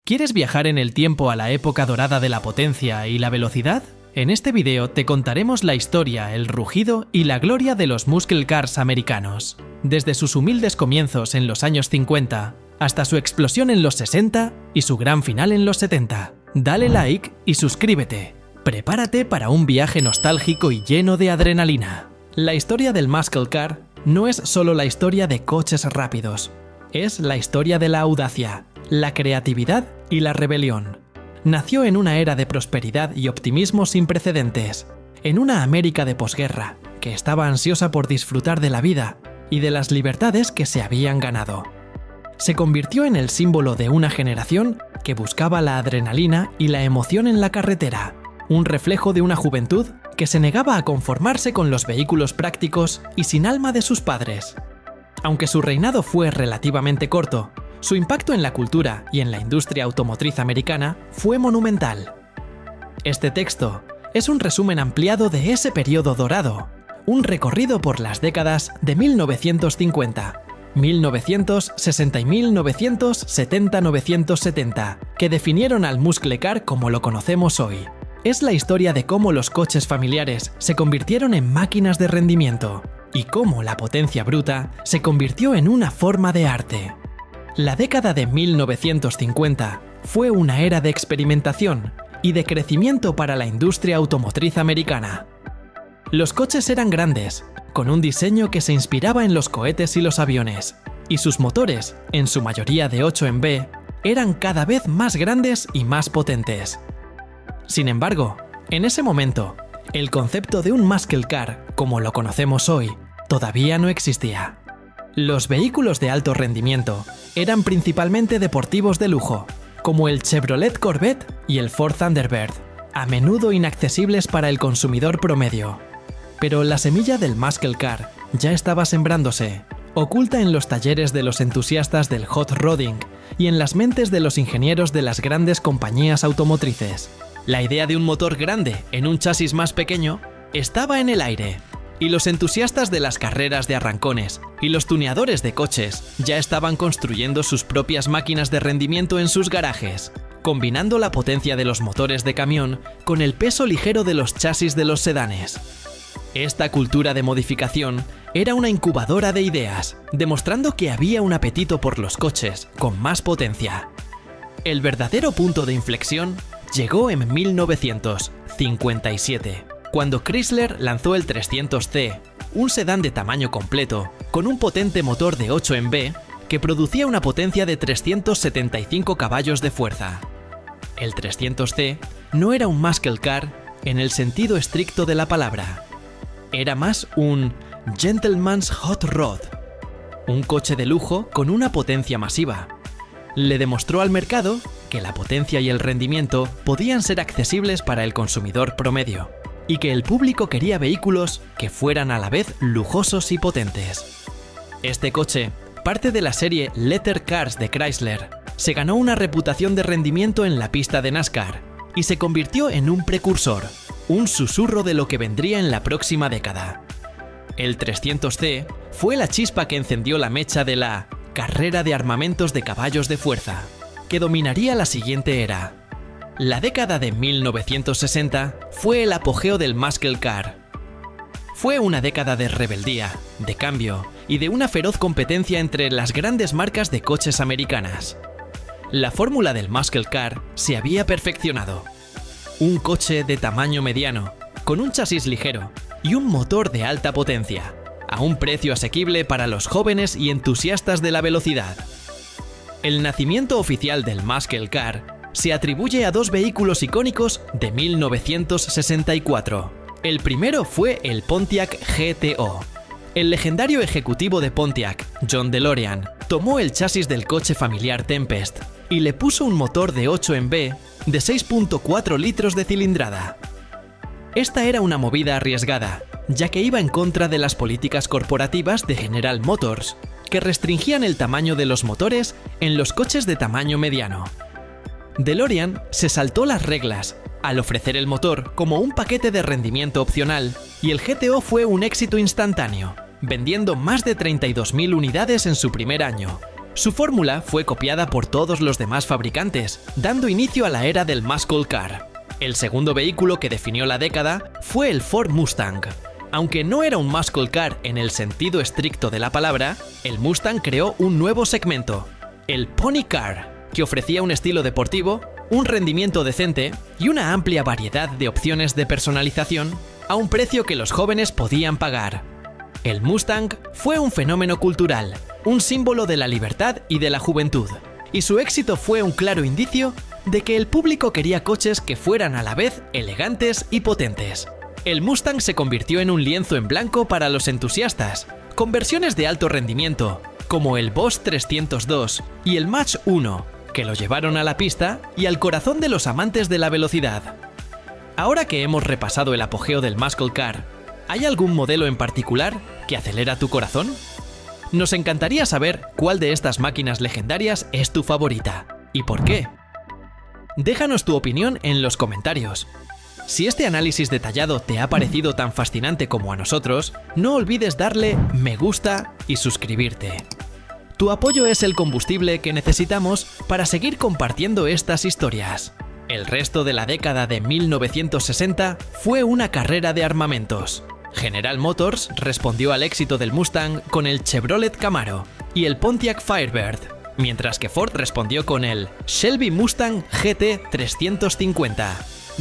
¿Quieres viajar en el tiempo a la época dorada de la potencia y la velocidad? En este video te contaremos la historia, el rugido y la gloria de los muscle cars americanos, desde sus humildes comienzos en los años 50 hasta su explosión en los 60 y su gran final en los 70. Dale like y suscríbete. Prepárate para un viaje nostálgico y lleno de adrenalina. La historia del muscle car no es solo la historia de coches rápidos, es la historia de la audacia, la creatividad y la rebelión. Nació en una era de prosperidad y optimismo sin precedentes, en una América de posguerra que estaba ansiosa por disfrutar de la vida y de las libertades que se habían ganado. Se convirtió en el símbolo de una generación que buscaba la adrenalina y la emoción en la carretera, un reflejo de una juventud que se negaba a conformarse con los vehículos prácticos y sin alma de sus padres. Aunque su reinado fue relativamente corto, su impacto en la cultura y en la industria automotriz americana fue monumental. Este texto es un resumen ampliado de ese periodo dorado, un recorrido por las décadas de 1950, 1960 y 1970-970, que definieron al muscle car como lo conocemos hoy. Es la historia de cómo los coches familiares se convirtieron en máquinas de rendimiento y cómo la potencia bruta se convirtió en una forma de arte. La década de 1950 fue una era de experimentación y de crecimiento para la industria automotriz americana. Los coches eran grandes, con un diseño que se inspiraba en los cohetes y los aviones, y sus motores, en su mayoría de 8 en B, eran cada vez más grandes y más potentes. Sin embargo, en ese momento, el concepto de un muscle car, como lo conocemos hoy, todavía no existía. Los vehículos de alto rendimiento eran principalmente deportivos de lujo, como el Chevrolet Corvette y el Ford Thunderbird, a menudo inaccesibles para el consumidor promedio. Pero la semilla del muscle car ya estaba sembrándose, oculta en los talleres de los entusiastas del hot rodding y en las mentes de los ingenieros de las grandes compañías automotrices. La idea de un motor grande en un chasis más pequeño estaba en el aire, y los entusiastas de las carreras de arrancones y los tuneadores de coches ya estaban construyendo sus propias máquinas de rendimiento en sus garajes, combinando la potencia de los motores de camión con el peso ligero de los chasis de los sedanes. Esta cultura de modificación era una incubadora de ideas, demostrando que había un apetito por los coches con más potencia. El verdadero punto de inflexión llegó en 1957, cuando Chrysler lanzó el 300C, un sedán de tamaño completo, con un potente motor de 8 en B que producía una potencia de 375 caballos de fuerza. El 300C no era un muscle car en el sentido estricto de la palabra. Era más un gentleman's hot rod, un coche de lujo con una potencia masiva. Le demostró al mercado que la potencia y el rendimiento podían ser accesibles para el consumidor promedio, y que el público quería vehículos que fueran a la vez lujosos y potentes. Este coche, parte de la serie Letter Cars de Chrysler, se ganó una reputación de rendimiento en la pista de NASCAR y se convirtió en un precursor, un susurro de lo que vendría en la próxima década. El 300C fue la chispa que encendió la mecha de la carrera de armamentos de caballos de fuerza, que dominaría la siguiente era. La década de 1960 fue el apogeo del muscle car. Fue una década de rebeldía, de cambio y de una feroz competencia entre las grandes marcas de coches americanas. La fórmula del muscle car se había perfeccionado. Un coche de tamaño mediano, con un chasis ligero y un motor de alta potencia, a un precio asequible para los jóvenes y entusiastas de la velocidad. El nacimiento oficial del muscle car se atribuye a dos vehículos icónicos de 1964. El primero fue el Pontiac GTO. El legendario ejecutivo de Pontiac, John DeLorean, tomó el chasis del coche familiar Tempest y le puso un motor de 8 en B de 6.4 litros de cilindrada. Esta era una movida arriesgada, ya que iba en contra de las políticas corporativas de General Motors, que restringían el tamaño de los motores en los coches de tamaño mediano. DeLorean se saltó las reglas al ofrecer el motor como un paquete de rendimiento opcional, y el GTO fue un éxito instantáneo, vendiendo más de 32.000 unidades en su primer año, Su fórmula fue copiada por todos los demás fabricantes, dando inicio a la era del Muscle Car. El segundo vehículo que definió la década fue el Ford Mustang. Aunque no era un Muscle Car en el sentido estricto de la palabra, el Mustang creó un nuevo segmento, el Pony Car, que ofrecía un estilo deportivo, un rendimiento decente y una amplia variedad de opciones de personalización a un precio que los jóvenes podían pagar. El Mustang fue un fenómeno cultural, un símbolo de la libertad y de la juventud, y su éxito fue un claro indicio de que el público quería coches que fueran a la vez elegantes y potentes. El Mustang se convirtió en un lienzo en blanco para los entusiastas, con versiones de alto rendimiento, como el Boss 302 y el Mach 1, que lo llevaron a la pista y al corazón de los amantes de la velocidad. Ahora que hemos repasado el apogeo del Muscle Car, ¿hay algún modelo en particular que acelera tu corazón? Nos encantaría saber cuál de estas máquinas legendarias es tu favorita y por qué. Déjanos tu opinión en los comentarios. Si este análisis detallado te ha parecido tan fascinante como a nosotros, no olvides darle me gusta y suscribirte. Tu apoyo es el combustible que necesitamos para seguir compartiendo estas historias. El resto de la década de 1960 fue una carrera de armamentos. General Motors respondió al éxito del Mustang con el Chevrolet Camaro y el Pontiac Firebird, mientras que Ford respondió con el Shelby Mustang GT 350.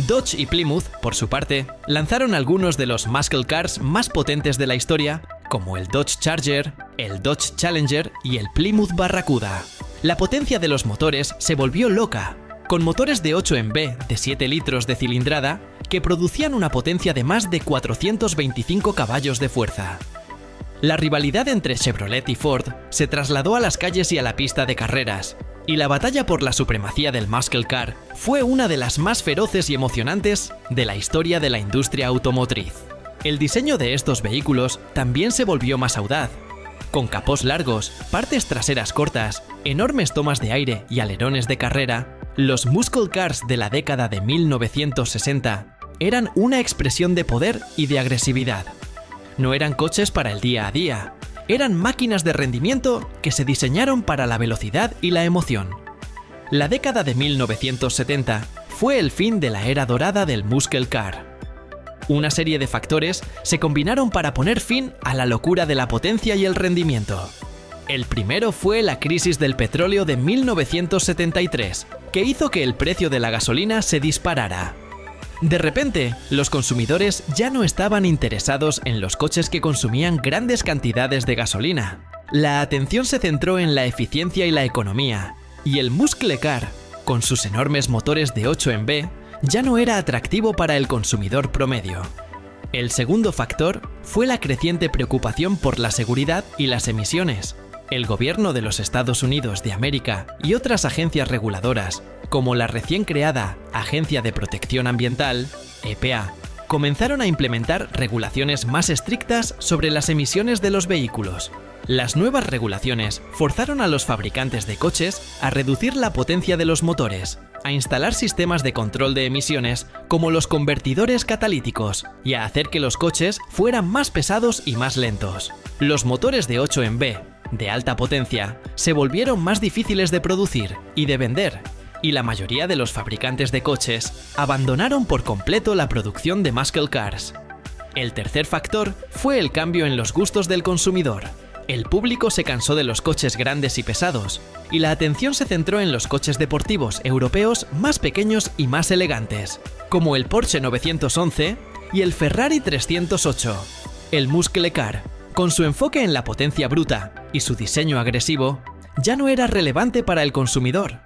Dodge y Plymouth, por su parte, lanzaron algunos de los muscle cars más potentes de la historia, como el Dodge Charger, el Dodge Challenger y el Plymouth Barracuda. La potencia de los motores se volvió loca, con motores de 8 en B de 7 litros de cilindrada que producían una potencia de más de 425 caballos de fuerza. La rivalidad entre Chevrolet y Ford se trasladó a las calles y a la pista de carreras, y la batalla por la supremacía del Muscle Car fue una de las más feroces y emocionantes de la historia de la industria automotriz. El diseño de estos vehículos también se volvió más audaz. Con capós largos, partes traseras cortas, enormes tomas de aire y alerones de carrera, los Muscle Cars de la década de 1960 eran una expresión de poder y de agresividad. No eran coches para el día a día, eran máquinas de rendimiento que se diseñaron para la velocidad y la emoción. La década de 1970 fue el fin de la era dorada del Muscle Car. Una serie de factores se combinaron para poner fin a la locura de la potencia y el rendimiento. El primero fue la crisis del petróleo de 1973, que hizo que el precio de la gasolina se disparara. De repente, los consumidores ya no estaban interesados en los coches que consumían grandes cantidades de gasolina. La atención se centró en la eficiencia y la economía, y el Muscle Car, con sus enormes motores de 8 en B, ya no era atractivo para el consumidor promedio. El segundo factor fue la creciente preocupación por la seguridad y las emisiones. El gobierno de los Estados Unidos de América y otras agencias reguladoras, como la recién creada Agencia de Protección Ambiental, EPA, comenzaron a implementar regulaciones más estrictas sobre las emisiones de los vehículos. Las nuevas regulaciones forzaron a los fabricantes de coches a reducir la potencia de los motores, a instalar sistemas de control de emisiones como los convertidores catalíticos y a hacer que los coches fueran más pesados y más lentos. Los motores de 8 en B, de alta potencia, se volvieron más difíciles de producir y de vender, y la mayoría de los fabricantes de coches abandonaron por completo la producción de muscle cars. El tercer factor fue el cambio en los gustos del consumidor. El público se cansó de los coches grandes y pesados, y la atención se centró en los coches deportivos europeos más pequeños y más elegantes, como el Porsche 911 y el Ferrari 308. El Muscle Car, con su enfoque en la potencia bruta y su diseño agresivo, ya no era relevante para el consumidor.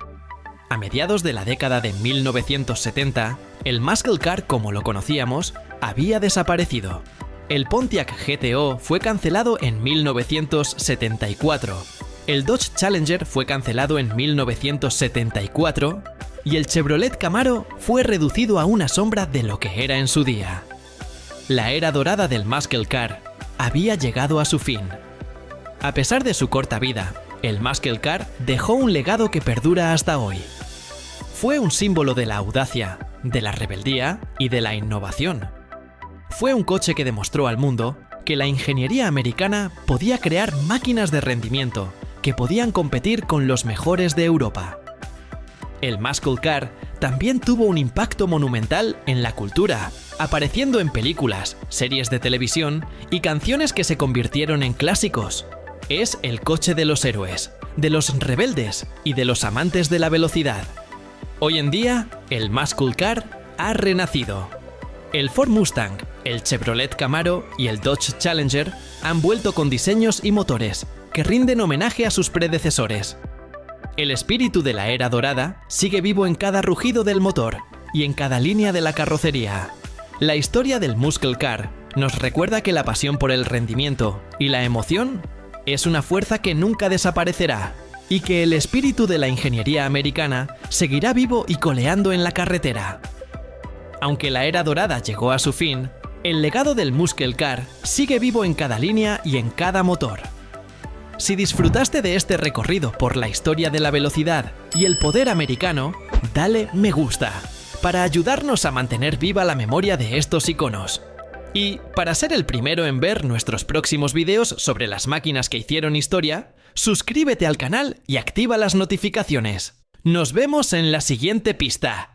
A mediados de la década de 1970, el Muscle Car como lo conocíamos había desaparecido. El Pontiac GTO fue cancelado en 1974, el Dodge Challenger fue cancelado en 1974 y el Chevrolet Camaro fue reducido a una sombra de lo que era en su día. La era dorada del Muscle Car había llegado a su fin. A pesar de su corta vida, el Muscle Car dejó un legado que perdura hasta hoy. Fue un símbolo de la audacia, de la rebeldía y de la innovación. Fue un coche que demostró al mundo que la ingeniería americana podía crear máquinas de rendimiento que podían competir con los mejores de Europa. El Muscle Car también tuvo un impacto monumental en la cultura, apareciendo en películas, series de televisión y canciones que se convirtieron en clásicos. Es el coche de los héroes, de los rebeldes y de los amantes de la velocidad. Hoy en día, el Muscle Car ha renacido. El Ford Mustang, el Chevrolet Camaro y el Dodge Challenger han vuelto con diseños y motores que rinden homenaje a sus predecesores. El espíritu de la era dorada sigue vivo en cada rugido del motor y en cada línea de la carrocería. La historia del Muscle Car nos recuerda que la pasión por el rendimiento y la emoción es una fuerza que nunca desaparecerá y que el espíritu de la ingeniería americana seguirá vivo y coleando en la carretera. Aunque la era dorada llegó a su fin, el legado del Muscle Car sigue vivo en cada línea y en cada motor. Si disfrutaste de este recorrido por la historia de la velocidad y el poder americano, dale me gusta, para ayudarnos a mantener viva la memoria de estos iconos. Y, para ser el primero en ver nuestros próximos vídeos sobre las máquinas que hicieron historia, suscríbete al canal y activa las notificaciones. ¡Nos vemos en la siguiente pista!